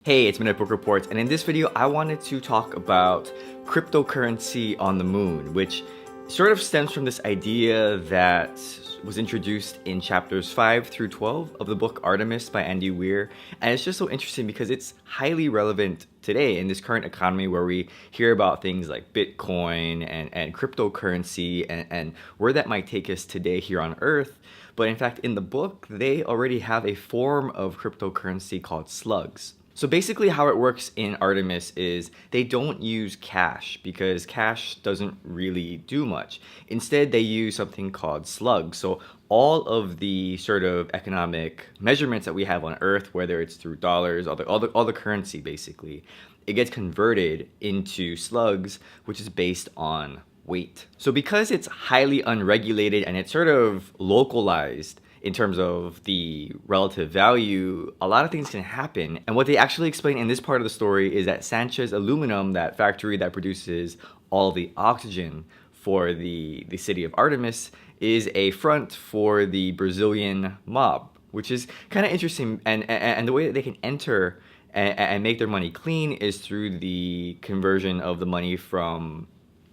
Hey, it's Minute Book Reports, and in this video, I wanted to talk about cryptocurrency on the moon, which sort of stems from this idea that was introduced in chapters 5 through 12 of the book Artemis by Andy Weir. And it's just so interesting because it's highly relevant today in this current economy where we hear about things like Bitcoin and cryptocurrency and where that might take us today here on Earth. But in fact, in the book, they already have a form of cryptocurrency called slugs. So basically how it works in Artemis is they don't use cash because cash doesn't really do much. Instead, they use something called slugs. So all of the sort of economic measurements that we have on Earth, whether it's through dollars, all the currency basically, it gets converted into slugs, which is based on weight. So because it's highly unregulated and it's sort of localized, in terms of the relative value, a lot of things can happen. And what they actually explain in this part of the story is that Sanchez Aluminum, that factory that produces all the oxygen for the city of Artemis, is a front for the Brazilian mob, which is kind of interesting. And the way that they can enter and make their money clean is through the conversion of the money from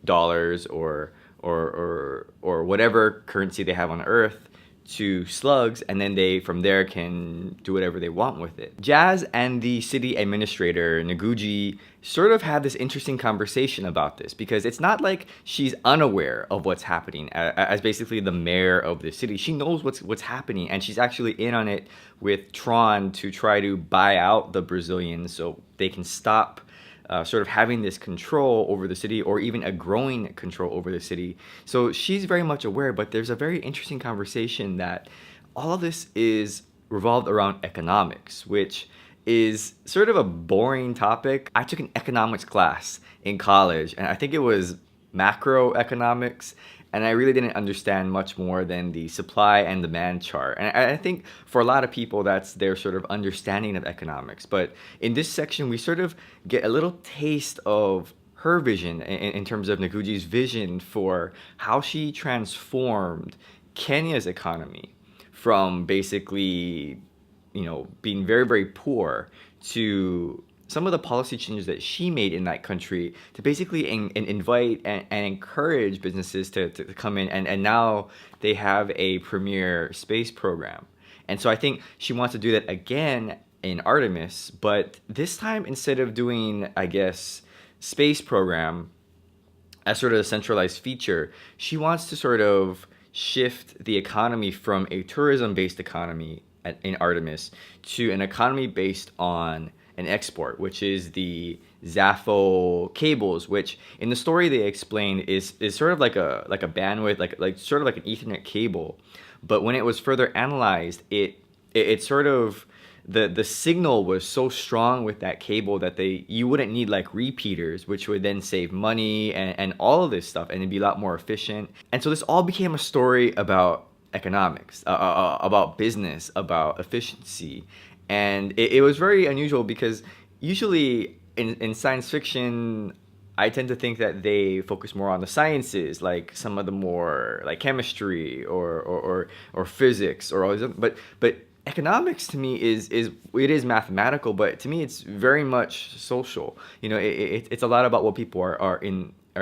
dollars or whatever currency they have on Earth to slugs, and then they from there can do whatever they want with it. Jazz and the city administrator Noguchi sort of had this interesting conversation about this because it's not like she's unaware of what's happening. As basically the mayor of the city, she knows what's happening, and she's actually in on it with Tron to try to buy out the Brazilians so they can stop sort of having this control over the city, or even a growing control over the city. So she's very much aware, but there's a very interesting conversation that all of this is revolved around economics, which is sort of a boring topic. I took an economics class in college, and I think it was macroeconomics, and I really didn't understand much more than the supply and demand chart. And I think for a lot of people, that's their sort of understanding of economics. But in this section, we sort of get a little taste of her vision in terms of Noguchi's vision for how she transformed Kenya's economy from basically, being very, very poor to some of the policy changes that she made in that country to basically invite and encourage businesses to come in. And now they have a premier space program. And so I think she wants to do that again in Artemis, but this time instead of doing, I guess, space program as sort of a centralized feature, she wants to sort of shift the economy from a tourism-based economy in Artemis to an economy based on an export, which is the Zafo cables, which in the story they explain is sort of like a bandwidth, like sort of like an Ethernet cable. But when it was further analyzed, it sort of the signal was so strong with that cable that you wouldn't need like repeaters, which would then save money and all of this stuff, and it'd be a lot more efficient. And so this all became a story about economics, about business, about efficiency. And it was very unusual because usually in science fiction, I tend to think that they focus more on the sciences, like some of the more like chemistry or physics or all these other, but economics to me is mathematical, but to me it's very much social. It's a lot about what people are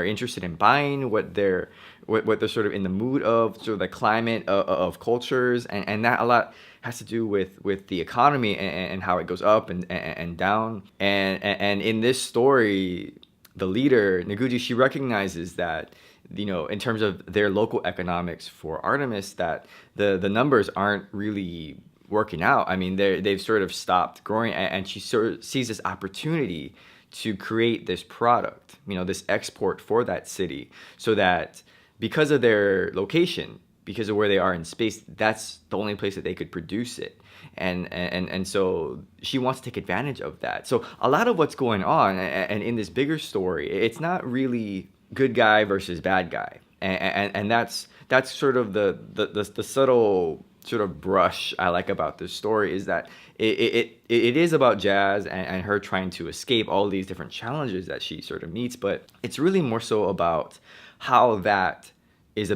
interested in buying, what they're sort of in the mood of, sort of the climate of cultures, and that a lot has to do with the economy and how it goes up and down. And in this story, the leader, Noguchi, she recognizes that, in terms of their local economics for Artemis, that the numbers aren't really working out. I mean, they've sort of stopped growing, and she sort of sees this opportunity to create this product, this export for that city, so that because of their location, because of where they are in space, that's the only place that they could produce it. And so she wants to take advantage of that. So a lot of what's going on, and in this bigger story, it's not really good guy versus bad guy. And that's sort of the subtle sort of brush I like about this story, is that it is about Jazz and her trying to escape all these different challenges that she sort of meets, but it's really more so about how that is a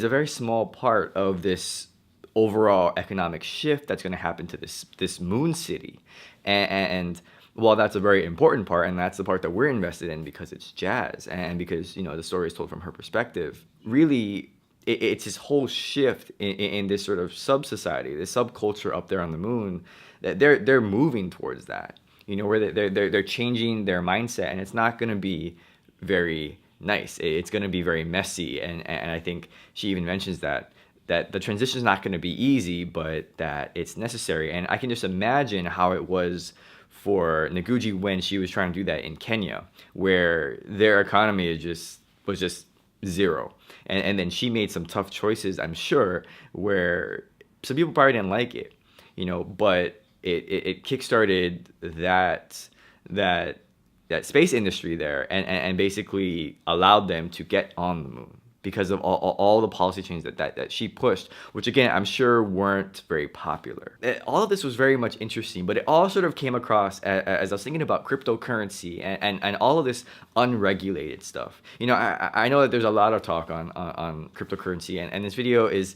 very small part of this overall economic shift that's going to happen to this moon city. And Well, that's a very important part, and that's the part that we're invested in because it's Jazz, and because the story is told from her perspective. Really, it's this whole shift in this sort of sub society, this subculture up there on the moon, that they're moving towards that. Where they're changing their mindset, and it's not going to be very nice. It's going to be very messy, and I think she even mentions that the transition is not going to be easy, but that it's necessary. And I can just imagine how it was for Noguchi when she was trying to do that in Kenya, where their economy was just zero. And then she made some tough choices, I'm sure, where some people probably didn't like it, but it kickstarted that space industry there, and basically allowed them to get on the moon because of all the policy changes that she pushed, which again, I'm sure weren't very popular. All of this was very much interesting, but it all sort of came across as I was thinking about cryptocurrency and all of this unregulated stuff. I know that there's a lot of talk on cryptocurrency, and this video is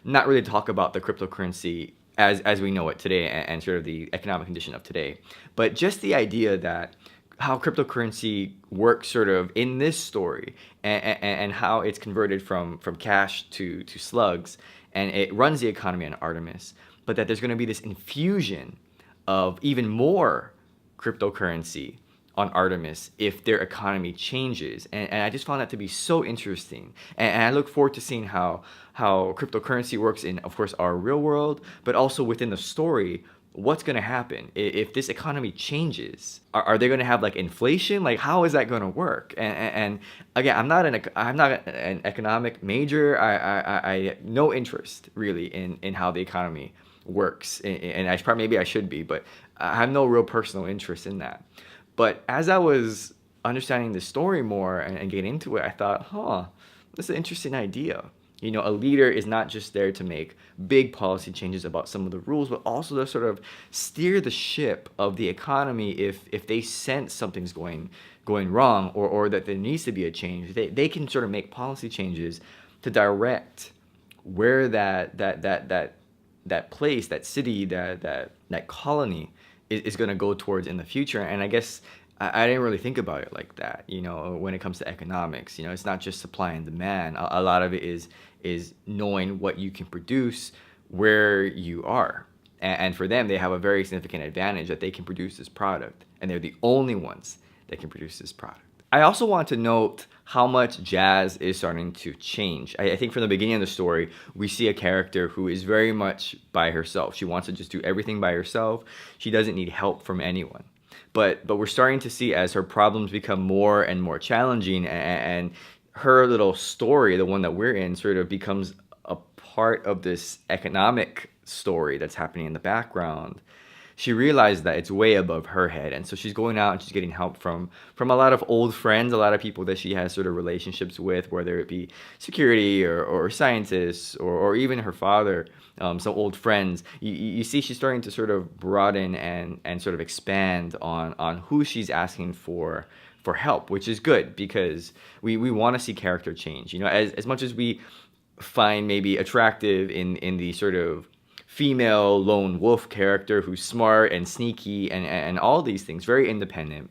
not really talk about the cryptocurrency as we know it today, and sort of the economic condition of today, but just the idea that how cryptocurrency works sort of in this story, and how it's converted from cash to slugs, and it runs the economy on Artemis, but that there's going to be this infusion of even more cryptocurrency on Artemis if their economy changes. And I just found that to be so interesting. And I look forward to seeing how cryptocurrency works in, of course, our real world, but also within the story. What's going to happen if this economy changes? Are they going to have like inflation? Like, how is that going to work? And again, I'm not an economic major. I no interest really in how the economy works, and maybe I should be, but I have no real personal interest in that. But as I was understanding the story more and getting into it, I thought, this is an interesting idea. A leader is not just there to make big policy changes about some of the rules, but also to sort of steer the ship of the economy if they sense something's going wrong, or that there needs to be a change. They can sort of make policy changes to direct where that place, that city, that colony is going to go towards in the future. And I guess I didn't really think about it like that, when it comes to economics. It's not just supply and demand. A lot of it is knowing what you can produce where you are. And for them, they have a very significant advantage that they can produce this product, and they're the only ones that can produce this product. I also want to note how much Jazz is starting to change. I think from the beginning of the story, we see a character who is very much by herself. She wants to just do everything by herself. She doesn't need help from anyone. But we're starting to see, as her problems become more and more challenging, and her little story, the one that we're in, sort of becomes a part of this economic story that's happening in the background. She realized that it's way above her head, and so she's going out and she's getting help from a lot of old friends, a lot of people that she has sort of relationships with, whether it be security or scientists, or even her father, some old friends. You see she's starting to sort of broaden and sort of expand on who she's asking for help, which is good, because we want to see character change. As much as we find maybe attractive in the sort of female lone wolf character who's smart and sneaky and all these things, very independent,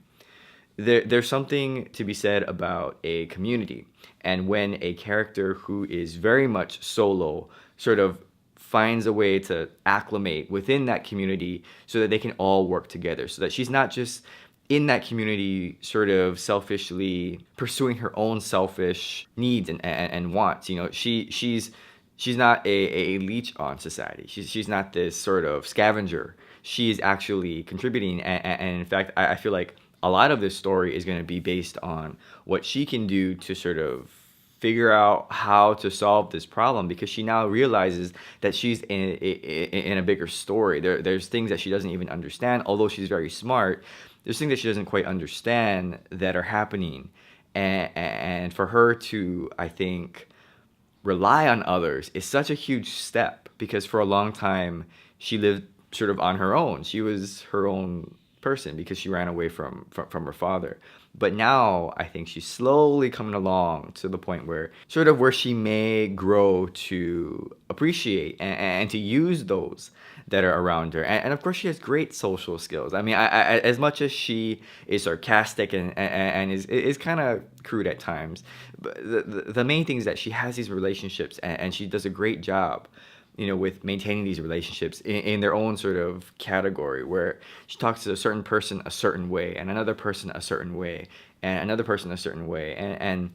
there's something to be said about a community. And when a character who is very much solo sort of finds a way to acclimate within that community so that they can all work together, so that she's not just in that community sort of selfishly pursuing her own selfish needs and wants. She's not a leech on society. She's not this sort of scavenger. She's actually contributing, and in fact, I feel like a lot of this story is going to be based on what she can do to sort of figure out how to solve this problem, because she now realizes that she's in a bigger story. There's things that she doesn't even understand, although she's very smart. There's things that she doesn't quite understand that are happening, and for her to, I think, rely on others is such a huge step, because for a long time she lived sort of on her own. She was her own person because she ran away from her father. But now I think she's slowly coming along to the point where sort of where she may grow to appreciate and to use those that are around her. And of course, she has great social skills. I mean, as much as she is sarcastic and is kind of crude at times, but the main thing is that she has these relationships and she does a great job, you know, with maintaining these relationships in their own sort of category, where she talks to a certain person a certain way and another person a certain way and another person a certain way. And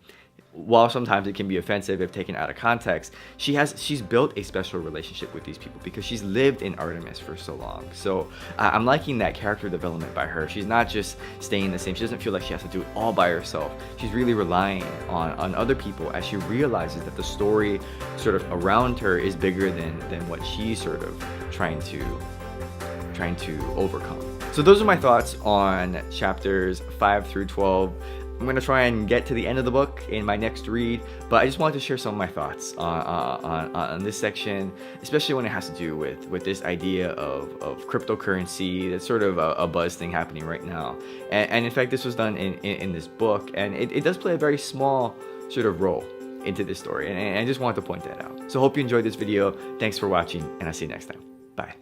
while sometimes it can be offensive if taken out of context, she's built a special relationship with these people because she's lived in Artemis for so long. So I'm liking that character development by her. She's not just staying the same. She doesn't feel like she has to do it all by herself. She's really relying on other people as she realizes that the story sort of around her is bigger than what she's sort of trying to overcome. So those are my thoughts on chapters 5 through 12. I'm going to try and get to the end of the book in my next read, but I just wanted to share some of my thoughts on this section, especially when it has to do with this idea of cryptocurrency. That's sort of a buzz thing happening right now. And in fact, this was done in this book, and it does play a very small sort of role into this story, and I just wanted to point that out. So hope you enjoyed this video. Thanks for watching, and I'll see you next time. Bye.